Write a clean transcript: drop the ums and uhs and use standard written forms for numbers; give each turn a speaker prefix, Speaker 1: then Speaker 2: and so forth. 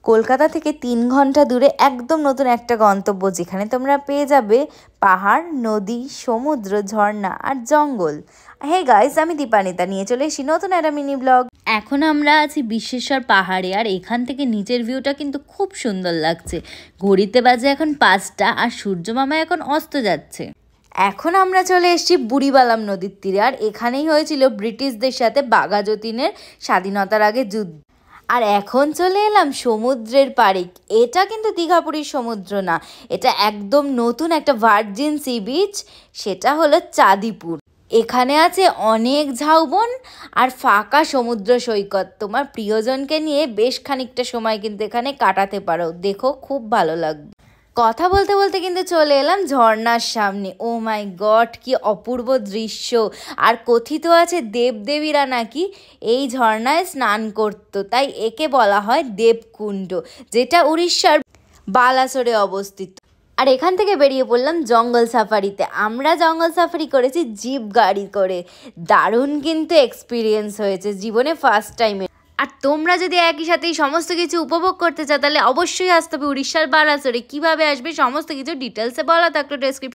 Speaker 1: কলকাতা থেকে 3 ঘন্টা দূরে একদম নতুন একটা গন্তব্য, যেখানে তোমরা পেয়ে যাবে পাহাড়, নদী, সমুদ্র, ঝর্ণা আর জঙ্গল। হে গাইস, আমি দীপানিতা নিয়ে চলে এসেছি নতুন একটা মিনি ব্লগ। এখন আমরা আছি বিশ্বেশ্বর পাহাড়ে, আর এখান থেকে নিচের ভিউটা কিন্তু খুব সুন্দর লাগছে। ঘড়িতে বাজে এখন 5টা, আর সূর্য মামা এখন অস্ত যাচ্ছে। এখন আমরা চলে এসেছি বুড়িবালাম নদীর তীরে, আর এখানেই হয়েছিল ব্রিটিশদের সাথে বাঘা যতীনের স্বাধীনতার আগে যুদ্ধ। আর এখন চলে এলাম সমুদ্রের পাড়ে। এটা কিন্তু দীঘাপুরীর সমুদ্র না, এটা একদম নতুন একটা ভার্জিন সি বিচ, সেটা হলো চাঁদিপুর। এখানে আছে অনেক ঝাউবন আর ফাঁকা সমুদ্র সৈকত। তোমার প্রিয়জনকে নিয়ে বেশ খানিকটা সময় কিন্তু এখানে কাটাতে পারো, দেখো খুব ভালো লাগবে। কথা বলতে বলতে কিন্তু চলে এলাম ঝর্ণার সামনে। ও মাই গড, কি অপূর্ব দৃশ্য! আর কথিত আছে দেবদেবীরা নাকি এই ঝর্ণায় স্নান করতো, তাই একে বলা হয় দেবকুণ্ড, যেটা উড়িষ্যার বালাসোরে অবস্থিত। আর এখান থেকে বেরিয়ে পড়লাম জঙ্গল সাফারিতে। আমরা জঙ্গল সাফারি করেছি জিপ গাড়ি করে, দারুণ কিন্তু এক্সপিরিয়েন্স হয়েছে, জীবনে ফার্স্ট টাইমে। আর তোমরা যদি একই সাথে সমস্ত কিছু উপভোগ করতে চাও, তাহলে অবশ্যই আসতে হবে উড়িষ্যার বালাসোরে। কীভাবে আসবে সমস্ত কিছু ডিটেলসে বলা থাকলো ডেসক্রিপশন।